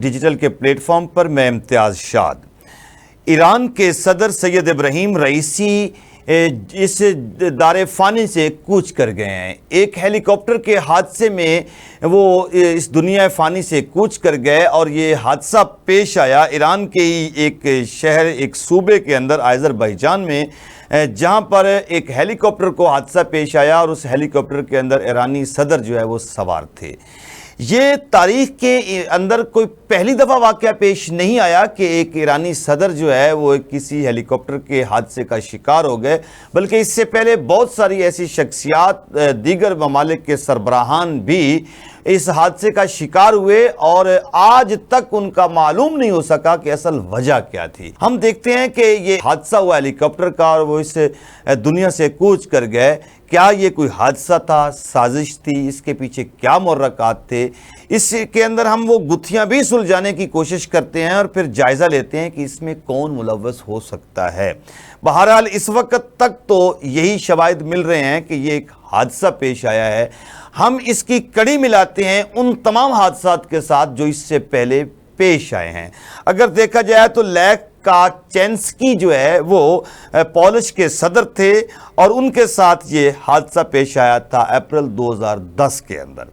Digital کے plate form پر میں امتیاز شاد۔ ایران کے صدر سید ابراہیم رئیسی اس دار فانی سے کوچ کر گئے ہیں۔ ایک ہیلی کاپٹر کے حادثے میں وہ اس دنیا فانی سے کوچ کر گئے اور یہ حادثہ پیش آیا ایران کے ہی ایک شہر، ایک صوبے کے اندر آذربائیجان میں، جہاں پر ایک ہیلی کاپٹر کو حادثہ پیش آیا اور اس ہیلی کاپٹر کے اندر ایرانی صدر جو ہے وہ سوار تھے۔ یہ تاریخ کے اندر کوئی پہلی دفعہ واقعہ پیش نہیں آیا کہ ایک ایرانی صدر جو ہے وہ کسی ہیلی کاپٹر کے حادثے کا شکار ہو گئے، بلکہ اس سے پہلے بہت ساری ایسی شخصیات، دیگر ممالک کے سربراہان بھی اس حادثے کا شکار ہوئے اور آج تک ان کا معلوم نہیں ہو سکا کہ اصل وجہ کیا تھی۔ ہم دیکھتے ہیں کہ یہ حادثہ ہوا ہیلی کاپٹر کا اور وہ اس دنیا سے کوچ کر گئے۔ کیا یہ کوئی حادثہ تھا، سازش تھی، اس کے پیچھے کیا محرکات تھے؟ اس کے اندر ہم وہ گتھیاں بھی سلجھانے کی کوشش کرتے ہیں اور پھر جائزہ لیتے ہیں کہ اس میں کون ملوث ہو سکتا ہے۔ بہرحال اس وقت تک تو یہی شواہد مل رہے ہیں کہ یہ ایک حادثہ پیش آیا ہے۔ ہم اس کی کڑی ملاتے ہیں ان تمام حادثات کے ساتھ جو اس سے پہلے پیش آئے ہیں۔ اگر دیکھا جائے تو لیک کاچینسکی جو ہے وہ پولش کے صدر تھے اور ان کے ساتھ یہ حادثہ پیش آیا تھا اپریل 2010 کے اندر،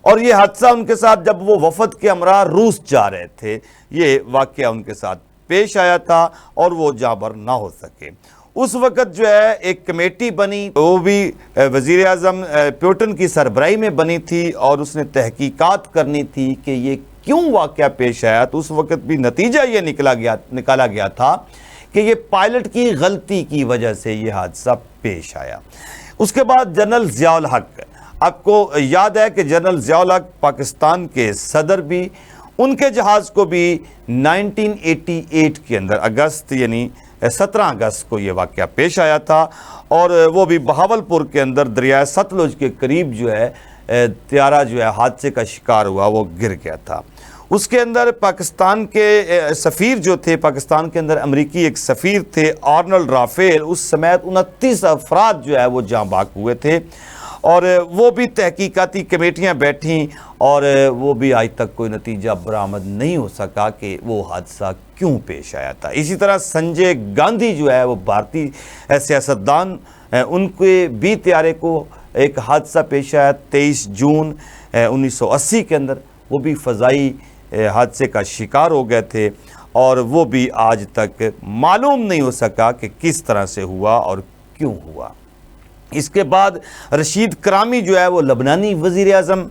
اور یہ حادثہ ان کے ساتھ جب وہ وفد کے ہمراہ روس جا رہے تھے، یہ واقعہ ان کے ساتھ پیش آیا تھا اور وہ جابر نہ ہو سکے۔ اس وقت جو ہے ایک کمیٹی بنی، وہ بھی وزیر اعظم پیوٹن کی سربراہی میں بنی تھی اور اس نے تحقیقات کرنی تھی کہ یہ کیوں واقعہ پیش آیا۔ تو اس وقت بھی نتیجہ یہ نکالا گیا تھا کہ یہ پائلٹ کی غلطی کی وجہ سے یہ حادثہ پیش آیا۔ اس کے بعد جنرل ضیاء الحق، آپ کو یاد ہے کہ جنرل ضیاء الحق پاکستان کے صدر بھی، ان کے جہاز کو بھی 1988 کے اندر اگست یعنی 17 اگست کو یہ واقعہ پیش آیا تھا اور وہ بھی بہاولپور کے اندر دریائے ستلج کے قریب جو ہے طیارہ جو ہے حادثے کا شکار ہوا، وہ گر گیا تھا۔ اس کے اندر پاکستان کے سفیر جو تھے، پاکستان کے اندر امریکی ایک سفیر تھے آرنلڈ رافیل، اس سمیت 29 افراد جو ہے وہ جاں بحق ہوئے تھے اور وہ بھی تحقیقاتی کمیٹیاں بیٹھیں اور وہ بھی آج تک کوئی نتیجہ برآمد نہیں ہو سکا کہ وہ حادثہ کیوں پیش آیا تھا۔ اسی طرح سنجے گاندھی جو ہے وہ بھارتی سیاستدان، ان کے بھی طیارے کو ایک حادثہ پیش آیا 23 جون 1980 کے اندر، وہ بھی فضائی حادثے کا شکار ہو گئے تھے اور وہ بھی آج تک معلوم نہیں ہو سکا کہ کس طرح سے ہوا اور کیوں ہوا۔ اس کے بعد رشید کرامی جو ہے وہ لبنانی وزیر اعظم،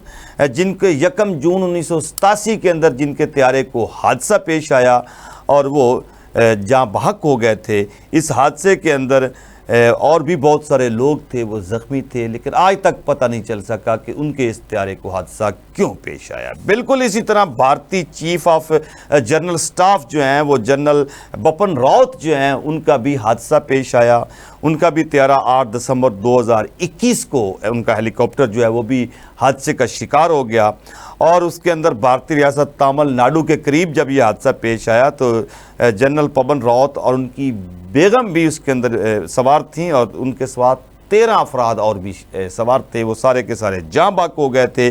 جن کے 1 جون 1987 کے اندر جن کے طیارے کو حادثہ پیش آیا اور وہ جاں بحق ہو گئے تھے۔ اس حادثے کے اندر اور بھی بہت سارے لوگ تھے، وہ زخمی تھے، لیکن آج تک پتہ نہیں چل سکا کہ ان کے اس طیارے کو حادثہ کیوں پیش آیا۔ بالکل اسی طرح بھارتی چیف آف جنرل سٹاف جو ہیں وہ جنرل بپن راوت جو ہیں، ان کا بھی حادثہ پیش آیا۔ ان کا بھی طیارہ 8 دسمبر 2021 کو ان کا ہیلی کاپٹر جو ہے وہ بھی حادثے کا شکار ہو گیا اور اس کے اندر بھارتی ریاست تامل ناڈو کے قریب جب یہ حادثہ پیش آیا تو جنرل پون راوت اور ان کی بیگم بھی اس کے اندر سوار تھیں اور ان کے ساتھ 13 افراد اور بھی سوار تھے، وہ سارے کے سارے جاں بحق ہو گئے تھے۔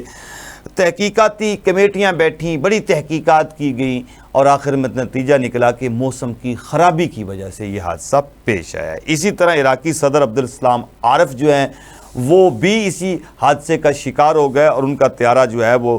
تحقیقاتی کمیٹیاں بیٹھیں، بڑی تحقیقات کی گئیں اور آخر میں نتیجہ نکلا کہ موسم کی خرابی کی وجہ سے یہ حادثہ پیش آیا ہے۔ اسی طرح عراقی صدر عبدالسلام عارف جو ہیں وہ بھی اسی حادثے کا شکار ہو گئے اور ان کا طیارہ جو ہے وہ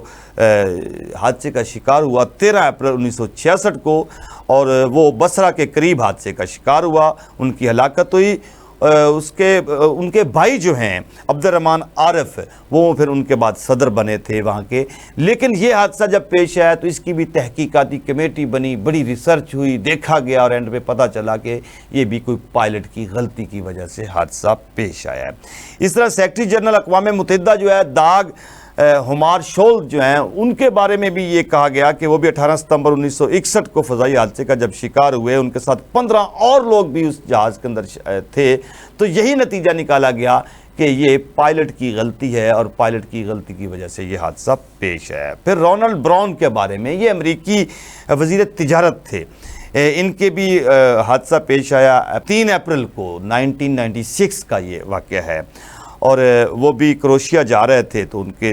حادثے کا شکار ہوا 13 اپریل 1966 کو اور وہ بصرہ کے قریب حادثے کا شکار ہوا، ان کی ہلاکت ہوئی۔ ان کے بھائی جو ہیں عبد الرحمن عارف، وہ پھر ان کے بعد صدر بنے تھے وہاں کے، لیکن یہ حادثہ جب پیش آیا تو اس کی بھی تحقیقاتی کمیٹی بنی، بڑی ریسرچ ہوئی، دیکھا گیا اور اینڈ پہ پتہ چلا کہ یہ بھی کوئی پائلٹ کی غلطی کی وجہ سے حادثہ پیش آیا ہے۔ اس طرح سیکرٹری جنرل اقوام متحدہ جو ہے داغ ہمار شول جو ہیں، ان کے بارے میں بھی یہ کہا گیا کہ وہ بھی 18 ستمبر 1961 کو فضائی حادثے کا جب شکار ہوئے، ان کے ساتھ 15 اور لوگ بھی اس جہاز کے اندر تھے، تو یہی نتیجہ نکالا گیا کہ یہ پائلٹ کی غلطی ہے اور پائلٹ کی غلطی کی وجہ سے یہ حادثہ پیش آیا۔ پھر رونلڈ براؤن کے بارے میں، یہ امریکی وزیر تجارت تھے، ان کے بھی حادثہ پیش آیا 3 اپریل کو 1996 کا یہ واقعہ ہے اور وہ بھی کروشیا جا رہے تھے تو ان کے